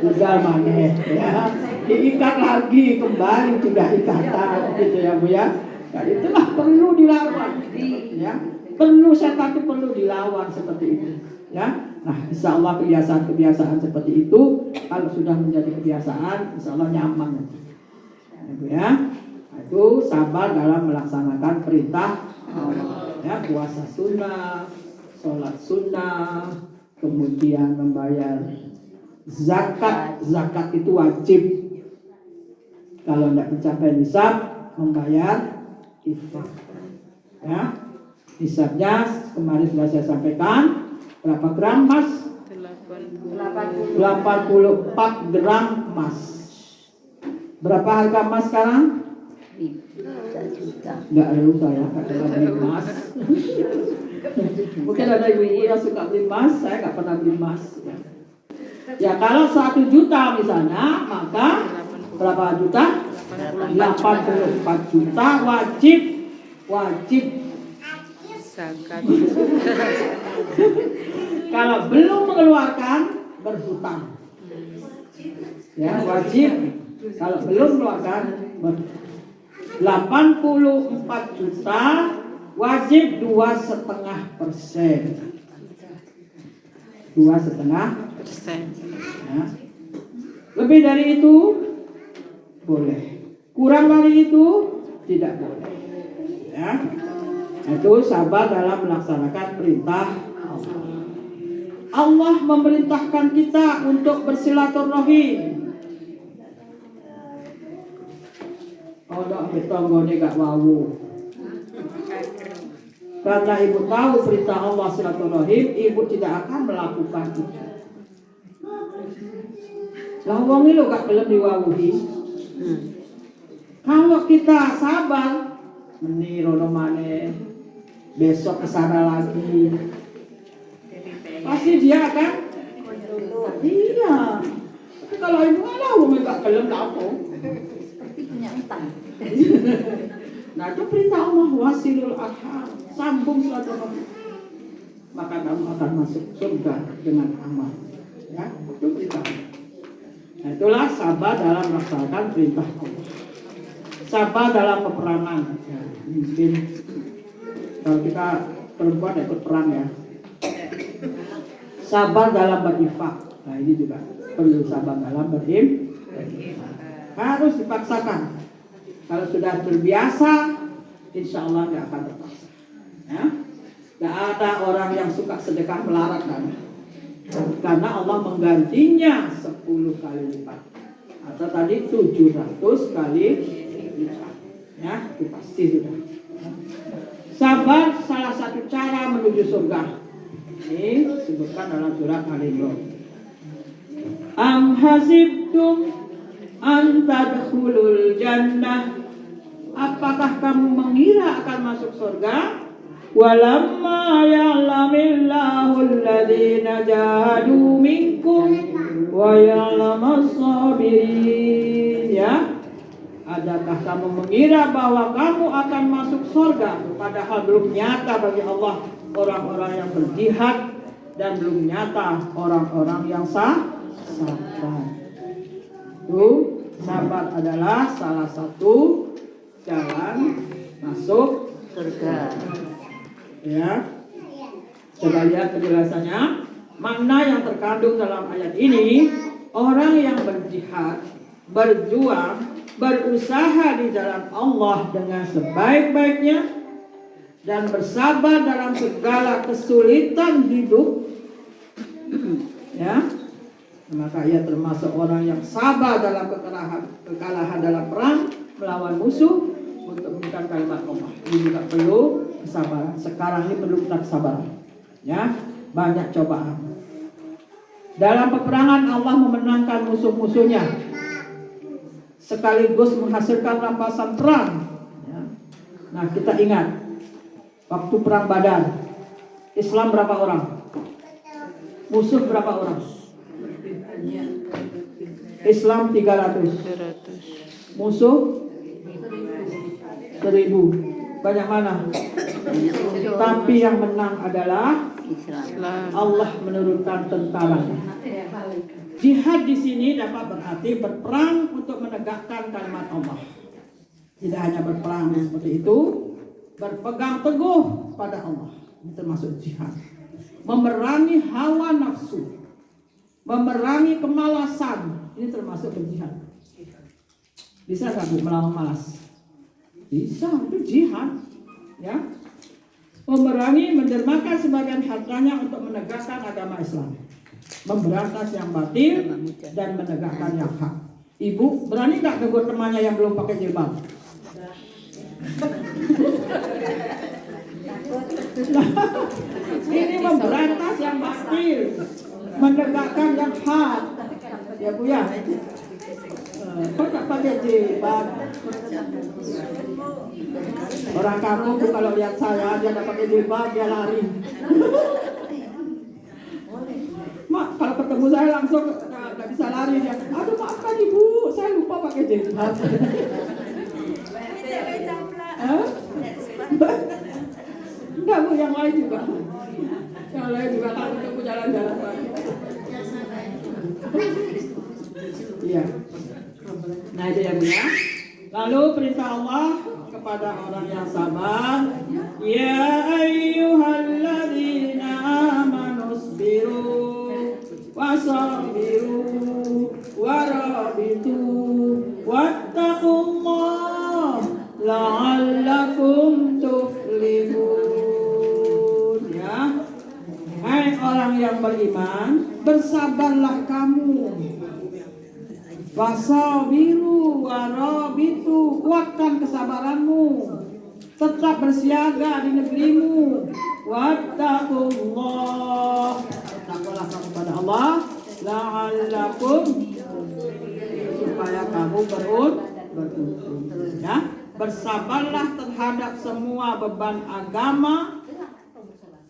Tinggal maneh ya. Diikat lagi kembali 3 ikatan gitu ya Bu ya. Dan itulah perlu dilawan ya. Setan itu perlu dilawan seperti itu ya. Nah insya Allah kebiasaan seperti itu kalau sudah menjadi kebiasaan insya Allah nyaman ya Bu ya. Nah, itu sabar dalam melaksanakan perintah ya, puasa sunnah, sholat sunnah, kemudian membayar zakat. Zakat itu wajib. Kalau tidak mencapai nisab, membayar infak. Ya, nisabnya kemarin sudah saya sampaikan. Berapa gram emas? 84 gram emas. Berapa harga emas sekarang? 1 juta. Enggak ada saya, nggak pernah beli emas. Mungkin ada ibu-ibu yang suka beli emas, saya nggak pernah beli emas. Ya kalau 1 juta misalnya, maka berapa juta? 84 juta wajib Zakat. kalau belum mengeluarkan berhutang. Ya wajib kalau belum mengeluarkan berhutang. 84 juta wajib 2,5%. 2,5%. Ya. Lebih dari itu boleh. Kurang dari itu tidak boleh. Ya. Itu sabar dalam melaksanakan perintah Allah. Allah memerintahkan kita untuk bersilaturahim. Kalau kita nggone gak mau. Karena ibu tahu perintah Allah silaturahim, ibu tidak akan melakukan itu. Lah wong iki lho gak gelem diwawuhi. Kalau kita sabar, meni rono maneh, besok kesana lagi, pasti dia akan. Iya. Tapi kalau ibu malah wong gak gelem lapo. Seperti punya utang. Nah itu perintah Allah, wasilul arham, sambung silaturahim, maka kamu akan masuk surga dengan aman. Ya, itu perintah Allah. Nah itulah sabar dalam melaksanakan perintah Allah. Sabar dalam peperangan. Ya, mungkin kalau kita perempuan ikut perang ya. Sabar dalam berinfak. Nah ini juga perlu sabar dalam berinfak. Harus dipaksakan. Kalau sudah terbiasa, insya Allah nggak akan terpaksa. Ya? Nggak ada orang yang suka sedekah melarat kan? Karena Allah menggantinya 10 kali lipat. Atau tadi 700 kali lipat. Ya, itu pasti sudah. Sabar salah satu cara menuju surga. Ini disebutkan dalam surat Al-Imran. Am hasibtum an tadkhulul jannah. Apakah kamu mengira akan masuk surga? Walamma ya'lamillahu alladhina jahadu minkum wa ya'lamas sabirin. Ya. Adakah kamu mengira bahwa kamu akan masuk surga, padahal belum nyata bagi Allah orang-orang yang berjihad dan belum nyata orang-orang yang sabar. Itu sabar adalah salah satu jalan masuk surga. Ya, coba lihat penjelasannya. Makna yang terkandung dalam ayat ini, orang yang berjihad, berjuang, berusaha di jalan Allah dengan sebaik-baiknya dan bersabar dalam segala kesulitan hidup, ya, maka ia termasuk orang yang sabar dalam kekalahan dalam perang melawan musuh untuk memberikan kalimat Allah. Ini juga perlu kesabaran. Sekarang ini perlu kita kesabaran. Ya, banyak cobaan. Dalam peperangan Allah memenangkan musuh-musuhnya, sekaligus menghasilkan rampasan perang. Ya. Nah, kita ingat waktu perang Badar, Islam berapa orang? Musuh berapa orang? Islam 300. Musuh 1000. Banyak mana? Tapi yang menang adalah Islam. Allah menurunkan tentara. Jihad di sini dapat berarti berperang untuk menegakkan kalimat Allah. Tidak hanya berperang seperti itu, berpegang teguh pada Allah. Ini termasuk jihad. Memerangi hawa nafsu, memerangi kemalasan. Ini termasuk berjihad. Bisa nggak Bu melawan malas? Bisa, itu jihad. Ya. Memerangi, mendermakan sebagian hartanya untuk menegakkan agama Islam, memberantas yang batil dan menegakkan yang hak. Ibu berani nggak negur temannya yang belum pakai jilbab? Ini memberantas yang batil, menegakkan yang hak. Ya Bu ya. Kok nggak pakai jilbab? Orang kampung tuh kalau lihat saya dia nggak pakai jilbab dia lari. Mak, kalau ketemu saya langsung nggak bisa lari dia. Aduh maafkan ibu, saya lupa pakai jilbab. Enggak Bu, yang lain juga. Yang lain juga kalau ketemu jalan-jalan. Iya. Nah itu ya Bu ya. Lalu perintah Allah kepada orang yang sabar, ya ayyuhalladzina amanu sabiru wasabiru warabitu wattaqullah la'allakum tuflihun. Ya, hai orang yang beriman, bersabarlah kamu. Wasabiru warabitu, kuatkan kesabaranmu, tetap bersiaga di negerimu. Wattaqullah, takwalah kamu pada Allah, la'allakum, supaya kamu beruntung. Ya, bersabarlah terhadap semua beban agama.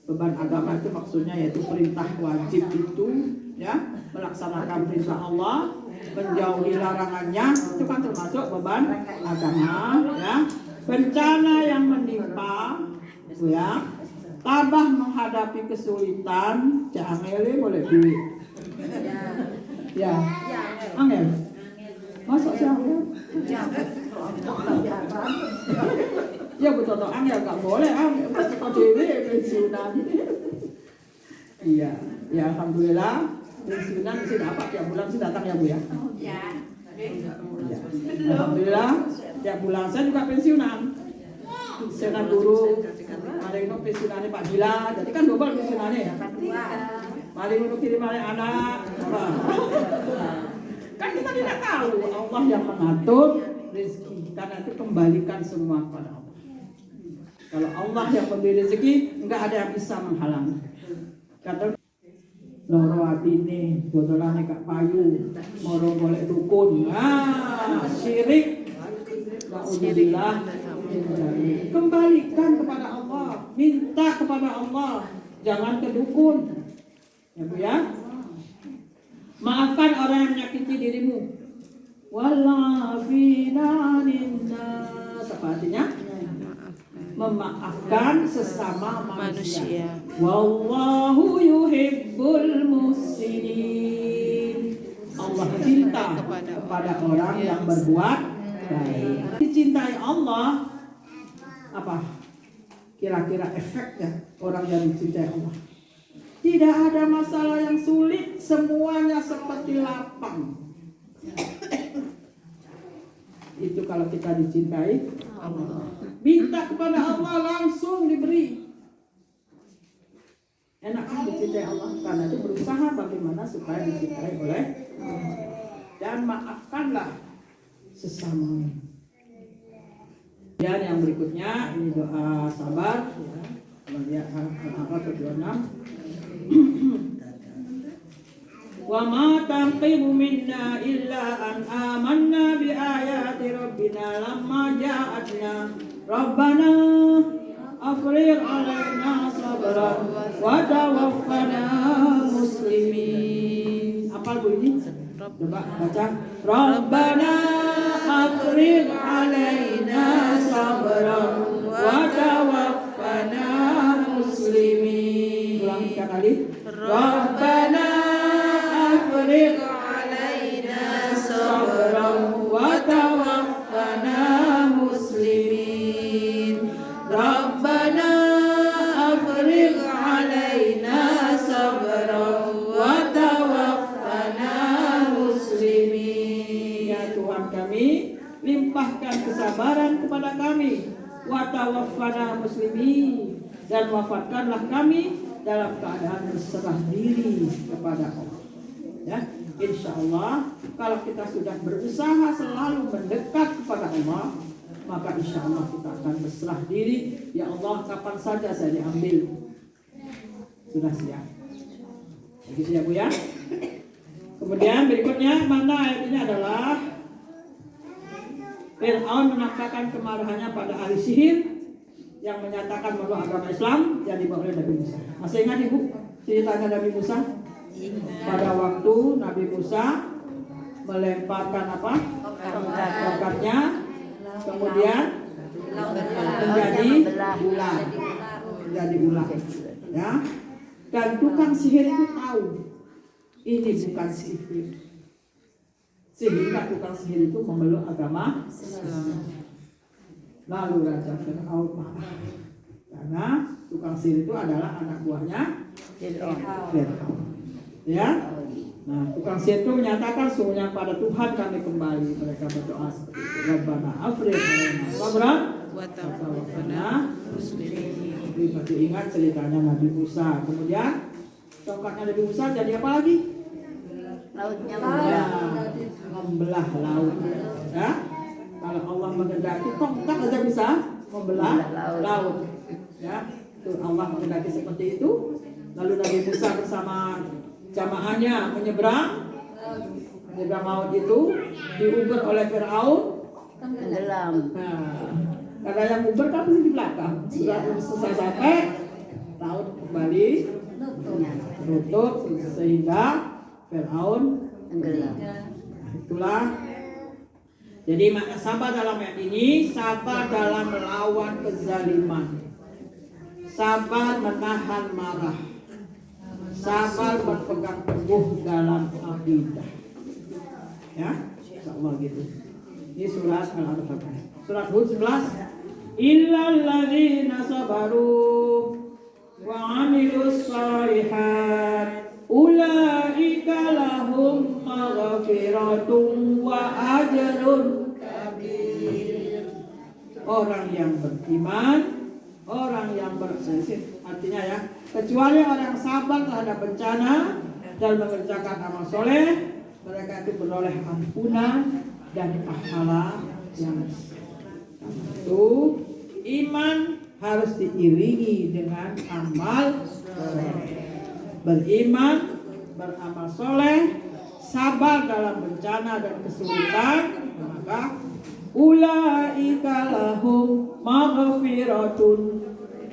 Beban agama itu maksudnya yaitu perintah wajib itu, ya, melaksanakan perintah Allah, menjauhi larangannya, itu kan termasuk beban agama, ya. Bencana yang menimpa, ya, tabah menghadapi kesulitan, angel boleh duit, ya, angel, masuk sih angel, ya betul angel nggak boleh, angel pasti kau dewi pensiunan, iya, ya alhamdulillah. Pensiunan mesti dapat tiap bulan mesti datang ya Bu ya. Ya. Alhamdulillah tiap bulan saya juga pensiunan. Pensiunan guru. Ada yang pensiunannya Pak Gila, jadi kan double pensiunannya ya. Mari untuk kirim anak. Kan kita tidak tahu, Allah yang mengatur rezeki, karena itu kembalikan semua kepada Allah. Kalau Allah yang memberi rezeki, enggak ada yang bisa menghalangi. Kata loro atine dodolane kak payu moro golek dukun, syirik. Alhamdulillah, kembalikan kepada Allah, minta kepada Allah, jangan ke dukun, ya Bu ya. Maafkan orang yang menyakiti dirimu. Wallafina ninnas, apa artinya? Memaafkan sesama manusia. Wallahu yuhibbul muhsinin. Allah cinta kepada orang yang berbuat baik. Dicintai Allah, apa kira-kira efeknya orang yang dicintai Allah? Tidak ada masalah yang sulit, semuanya seperti lapang. Itu kalau kita dicintai Allah. Minta kepada Allah langsung diberi. Enak kan dicintai Allah, karena itu berusaha bagaimana supaya dicintai oleh Allah. Dan maafkanlah sesama. Dan yang berikutnya ini doa sabar. Kalau lihat Al-A'raf 26. Wa ma tanqimu minna illa an amanna bi ayati rabbina lamma ja'atna rabbana afrigh alaina sabran wa tawaffana muslimin. Apa Bu ini? Coba baca. Rabbana afrigh alaina sabran wa tawaffana muslimin. Ulang 3 kali. Rabbana afrigh alaina sabran wa tawaffana muslimin. Rabbana afrigh alaina sabran wa tawaffana muslimin. Ya Tuhan kami, limpahkan kesabaran kepada kami, wa tawaffana muslimin, dan wafatkanlah kami dalam keadaan berserah diri kepada Allah. Ya, insya Allah kalau kita sudah berusaha selalu mendekat kepada Allah, maka insya Allah kita akan berserah diri. Ya Allah, kapan saja saya diambil, sudah siap. Begitu ya Bu ya. Kemudian berikutnya mana ayat ini adalah Fir'aun menampakkan kemarahannya pada ahli sihir yang menyatakan bahwa agama Islam yang dibawa oleh Nabi Musa. Masih ingat Ibu ceritanya Nabi Musa? Pada waktu Nabi Musa melemparkan apa? Tongkatnya, kemudian menjadi ular. Menjadi ular. Ya. Dan tukang sihir itu tahu ini bukan sihir. Sehingga tukang sihir itu memeluk agama Islam. Lalu Raja Fir'aun marah karena tukang sihir itu adalah anak buahnya Fir'aun. Ya, nah tukang sihir itu menyatakan sungguhnya pada Tuhan kami kembali. Mereka berdoa seperti itu. Rabbana afrigh alaina sabran wa tawaffana muslimin. Masih ingat ceritanya Nabi Musa. Kemudian tongkatnya Nabi Musa jadi apa lagi? Lautnya Membelah laut. Ya, kalau Allah menghendaki tongkat saja bisa membelah laut. Ya, itu Allah menghendaki seperti itu. Lalu Nabi Musa bersama jamaahnya menyeberang laut itu, diuber oleh Fir'aun, tenggelam. nah, karena yang uber kan di belakang. Sudah selesai sampai laut kembali tutup sehingga Fir'aun Tenggelam. itulah. Jadi makna sabar dalam ayat ini, sabar dalam melawan kezaliman, sabar menahan marah, sabar berpegang teguh dalam akidah. Ya, insyaallah gitu. Ini surat Al-Anfal. Surat Hud 11. Illal ladzina sabaru wa 'amilus shalihat ulaika lahum maghfiratun wa ajrun kabir. Orang yang beriman, orang yang berselisih, artinya ya, kecuali orang yang sabar terhadap bencana dan mengerjakan amal soleh, mereka itu beroleh ampunan dan pahala yang besar. Itu iman harus diiringi dengan amal soleh. Beriman, beramal soleh, sabar dalam bencana dan kesulitan, maka ulaika lahum maghfiratun,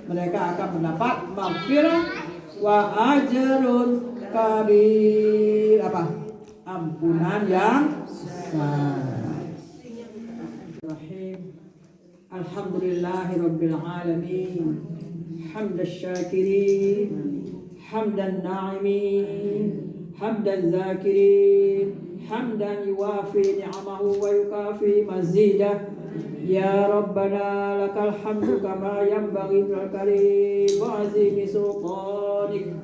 mereka akan mendapat maghfirah wa ajrun kabir, apa? Ampunan yang besar. Rahim. Alhamdulillahirabbil alamin. Hamdasy syakirin, hamdan na'imin, hamdan zakirin, hamdan yuwafi ni'amahu wa yukafi mazidah. Ya Rabbana lakal hamdu kama yanbaghi lil karim wa azimi sultanik.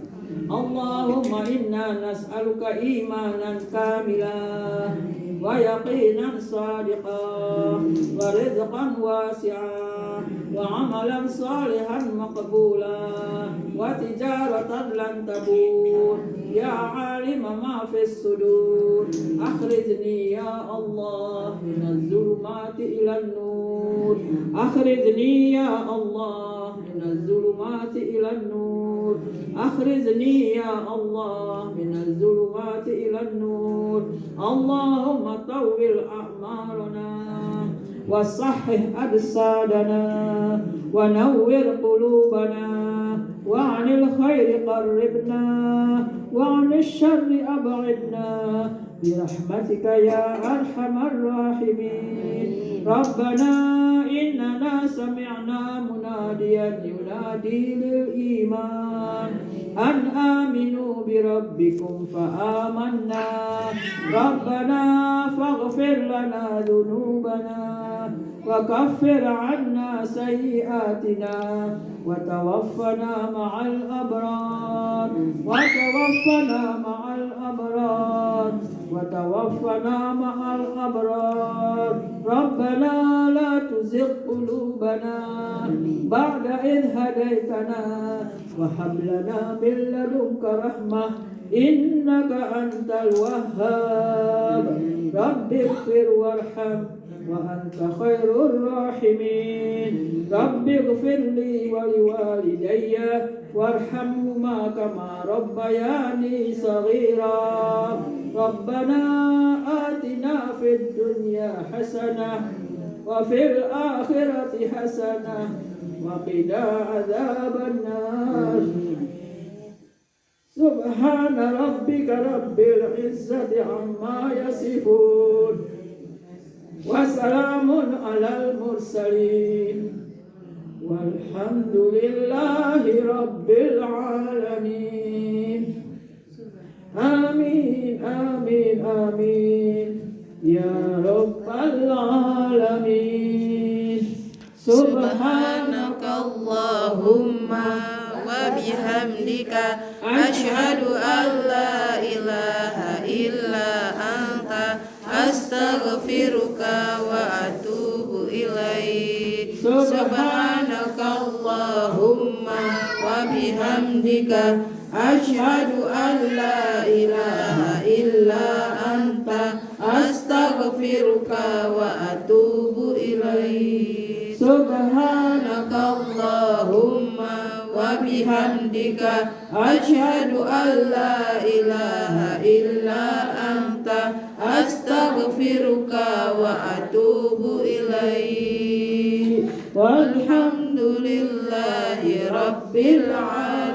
Allahumma inna nas'aluka imanan kamilan wa yaqinan sadiqan wa rizqan wasi'an wa amalan salihan maqbulan wa tijaratan lan tabur. Ya alima ma fis sudur, akhrijni ya Allah minaz zulumati ilan nur. Akhrijni ya Allah minaz zulumati ilan nur. Akhrijni ya Allah minaz zulumati ilan nur. Allahumma tawwil a'marana wa sahih absadana wa nawwir qulubana wa 'anil khairi qarribna wa 'anil syarri ab'idna bi rahmatika ya arhamar rahimin. Rabbana innana sami'na munadiyan yunadi lil iman an aminu bi rabbikum fa amanna. Rabbana faghfir lana dhunubana wa kaffir 'anna sayyi'atina wa tawaffana ma'al abrar wa tawaffana ma'al abrar wa tawaffana ma'al abrar. Rabbana la tuzigh qulubana ba'da idh hadaytana wa hab lana min ladunka rahmah إنك أنت الوهاب رب اغفر وارحم وأنت خير الراحمين رب اغفر لي ولوالدي وارحمهما كما ربياني صغيرا ربنا آتنا في الدنيا حسنة وفي الآخرة حسنة وقنا عذاب النار سبحان ربك رب العزة عما يصفون وسلام على المرسلين والحمد لله رب العالمين آمين آمين آمين يا رب العالمين سبحانك اللهم وبحمدك أشهد أن لا إله إلا أنت أستغفرك وأتوب إليك سبحانك اللهم وبحمدك أشهد أن لا إله إلا أنت أستغفرك وأتوب إليك سبحانك اللهم وبحمدك أشهد أن لا إله إلا أنت أستغفرك وأتوب إليك والحمد لله رب العالمين.